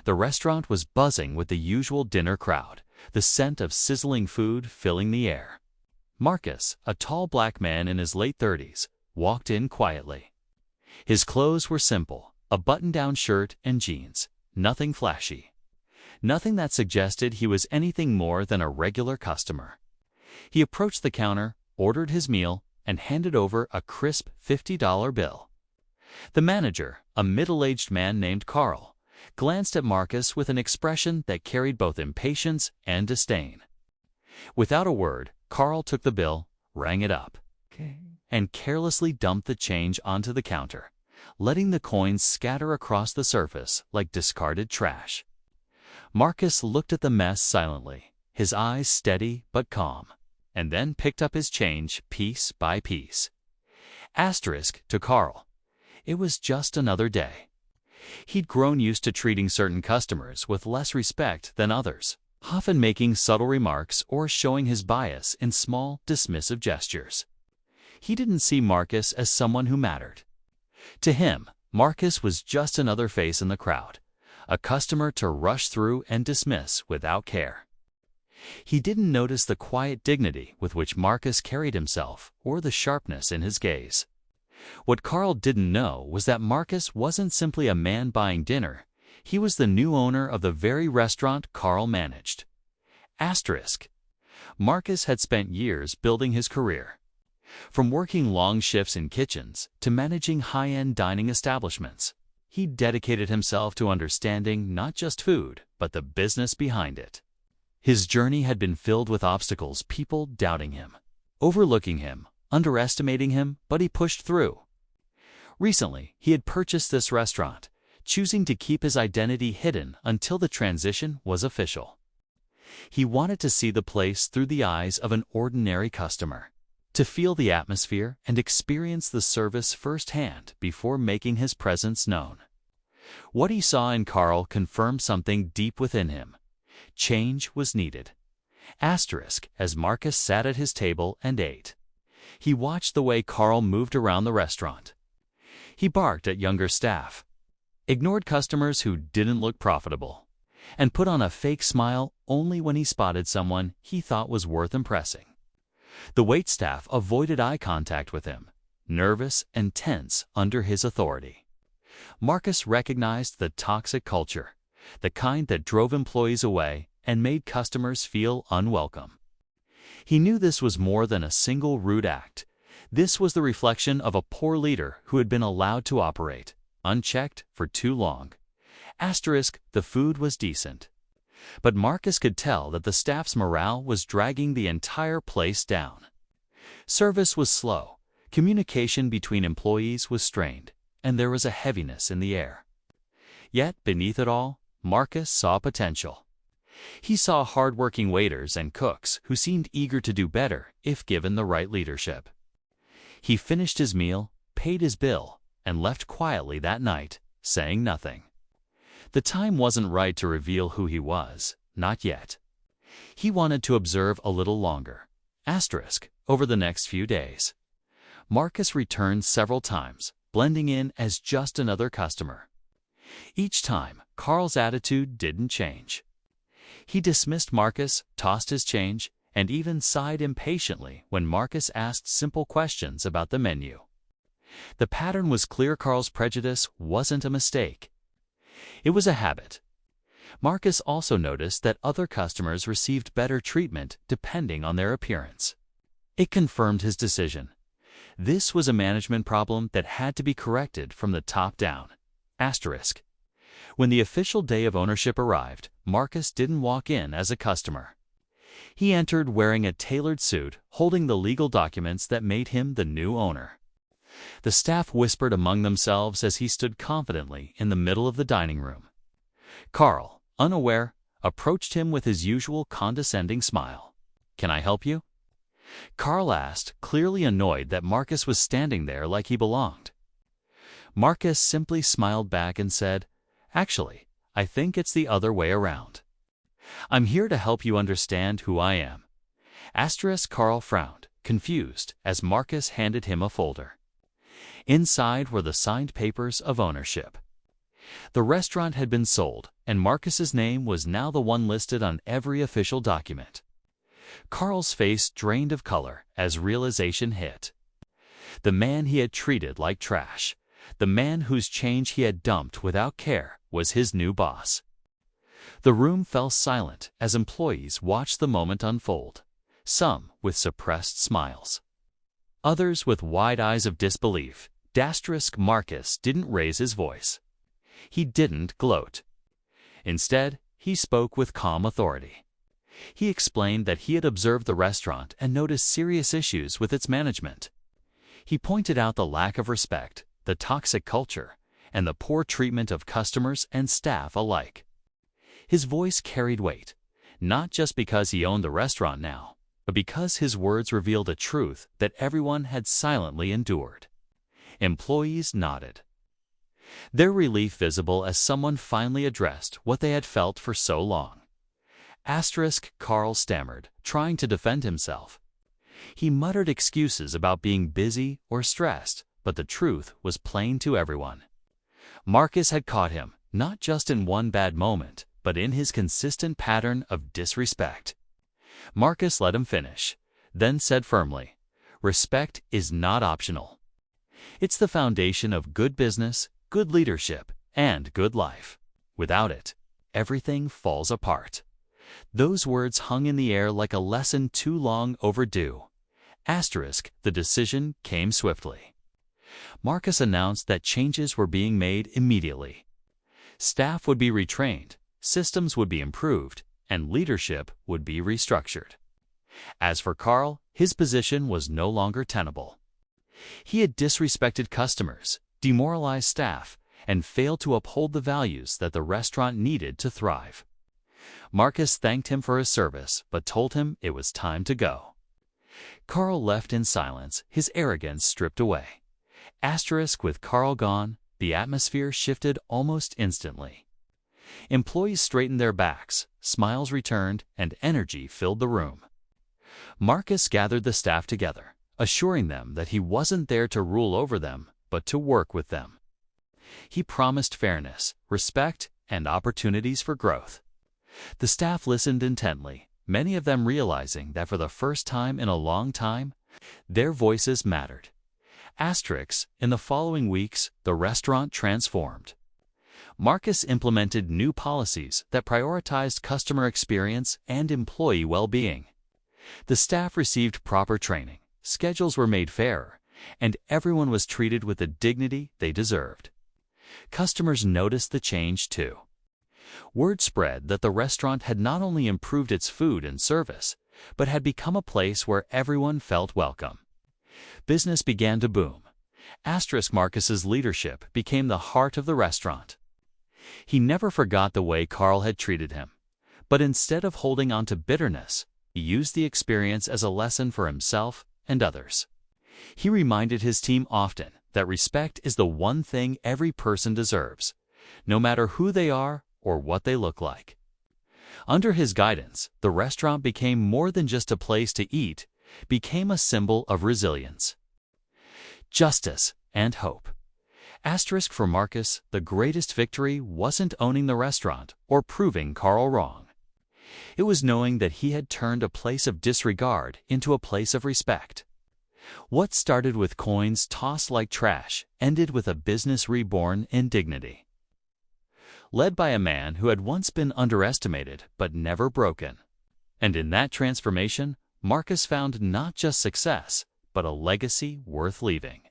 The restaurant was buzzing with the usual dinner crowd, the scent of sizzling food filling the air. Marcus, a tall black man in his late 30s, walked in quietly. His clothes were simple, a button-down shirt and jeans, nothing flashy. Nothing that suggested he was anything more than a regular customer. He approached the counter, ordered his meal, and handed over a crisp $50 bill. The manager, a middle-aged man named Carl, glanced at Marcus with an expression that carried both impatience and disdain. Without a word, Carl took the bill, rang it up, and carelessly dumped the change onto the counter, letting the coins scatter across the surface like discarded trash. Marcus looked at the mess silently, his eyes steady but calm, and then picked up his change piece by piece. Asterisk to Carl. It was just another day. He'd grown used to treating certain customers with less respect than others, often making subtle remarks or showing his bias in small, dismissive gestures. He didn't see Marcus as someone who mattered. To him, Marcus was just another face in the crowd, a customer to rush through and dismiss without care. He didn't notice the quiet dignity with which Marcus carried himself or the sharpness in his gaze. What Carl didn't know was that Marcus wasn't simply a man buying dinner. He was the new owner of the very restaurant Carl managed. Asterisk. Marcus had spent years building his career. From working long shifts in kitchens to managing high-end dining establishments, he dedicated himself to understanding not just food, but the business behind it. His journey had been filled with obstacles, people doubting him, overlooking him, underestimating him, but he pushed through. Recently, he had purchased this restaurant, choosing to keep his identity hidden until the transition was official. He wanted to see the place through the eyes of an ordinary customer, to feel the atmosphere and experience the service firsthand before making his presence known. What he saw in Carl confirmed something deep within him. Change was needed. Asterisk, as Marcus sat at his table and ate. He watched the way Carl moved around the restaurant. He barked at younger staff, ignored customers who didn't look profitable, and put on a fake smile only when he spotted someone he thought was worth impressing. The waitstaff avoided eye contact with him, nervous and tense under his authority. Marcus recognized the toxic culture, the kind that drove employees away and made customers feel unwelcome. He knew this was more than a single rude act. This was the reflection of a poor leader who had been allowed to operate, unchecked, for too long. Asterisk, the food was decent. But Marcus could tell that the staff's morale was dragging the entire place down. Service was slow, communication between employees was strained, and there was a heaviness in the air. Yet, beneath it all, Marcus saw potential. He saw hard-working waiters and cooks who seemed eager to do better if given the right leadership. He finished his meal, paid his bill, and left quietly that night, saying nothing. The time wasn't right to reveal who he was, not yet. He wanted to observe a little longer. Asterisk, over the next few days. Marcus returned several times, blending in as just another customer. Each time, Carl's attitude didn't change. He dismissed Marcus, tossed his change, and even sighed impatiently when Marcus asked simple questions about the menu. The pattern was clear. Carl's prejudice wasn't a mistake. It was a habit. Marcus also noticed that other customers received better treatment depending on their appearance. It confirmed his decision. This was a management problem that had to be corrected from the top down. Asterisk. When the official day of ownership arrived, Marcus didn't walk in as a customer. He entered wearing a tailored suit, holding the legal documents that made him the new owner. The staff whispered among themselves as he stood confidently in the middle of the dining room. Carl, unaware, approached him with his usual condescending smile. "Can I help you?" Carl asked, clearly annoyed that Marcus was standing there like he belonged. Marcus simply smiled back and said, "Actually, I think it's the other way around. I'm here to help you understand who I am." Asterisk. Carl frowned, confused, as Marcus handed him a folder. Inside were the signed papers of ownership. The restaurant had been sold, and Marcus's name was now the one listed on every official document. Carl's face drained of color as realization hit. The man he had treated like trash, the man whose change he had dumped without care, was his new boss. The room fell silent as employees watched the moment unfold, some with suppressed smiles, others with wide eyes of disbelief. Marcus didn't raise his voice. He didn't gloat. Instead, he spoke with calm authority. He explained that he had observed the restaurant and noticed serious issues with its management. He pointed out the lack of respect, the toxic culture, and the poor treatment of customers and staff alike. His voice carried weight, not just because he owned the restaurant now, but because his words revealed a truth that everyone had silently endured. Employees nodded, their relief visible as someone finally addressed what they had felt for so long. Carl stammered, trying to defend himself. He muttered excuses about being busy or stressed, but the truth was plain to everyone. Marcus had caught him, not just in one bad moment, but in his consistent pattern of disrespect. Marcus let him finish, then said firmly, "Respect is not optional. It's the foundation of good business, good leadership, and good life. Without it, everything falls apart." Those words hung in the air like a lesson too long overdue. The decision came swiftly. Marcus announced that changes were being made immediately. Staff would be retrained, systems would be improved, and leadership would be restructured. As for Carl, his position was no longer tenable. He had disrespected customers, demoralized staff, and failed to uphold the values that the restaurant needed to thrive. Marcus thanked him for his service, but told him it was time to go. Carl left in silence, his arrogance stripped away. With Carl gone, the atmosphere shifted almost instantly. Employees straightened their backs, smiles returned, and energy filled the room. Marcus gathered the staff together, assuring them that he wasn't there to rule over them, but to work with them. He promised fairness, respect, and opportunities for growth. The staff listened intently, many of them realizing that for the first time in a long time, their voices mattered. In the following weeks, the restaurant transformed. Marcus implemented new policies that prioritized customer experience and employee well-being. The staff received proper training, schedules were made fairer, and everyone was treated with the dignity they deserved. Customers noticed the change too. Word spread that the restaurant had not only improved its food and service, but had become a place where everyone felt welcome. Business began to boom. Marcus's leadership became the heart of the restaurant. He never forgot the way Carl had treated him, but instead of holding on to bitterness, he used the experience as a lesson for himself and others. He reminded his team often that respect is the one thing every person deserves, no matter who they are or what they look like. Under his guidance, the restaurant became more than just a place to eat, became a symbol of resilience, justice, and hope. For Marcus, the greatest victory wasn't owning the restaurant or proving Carl wrong. It was knowing that he had turned a place of disregard into a place of respect. What started with coins tossed like trash ended with a business reborn in dignity. Led by a man who had once been underestimated but never broken. And in that transformation, Marcus found not just success, but a legacy worth leaving.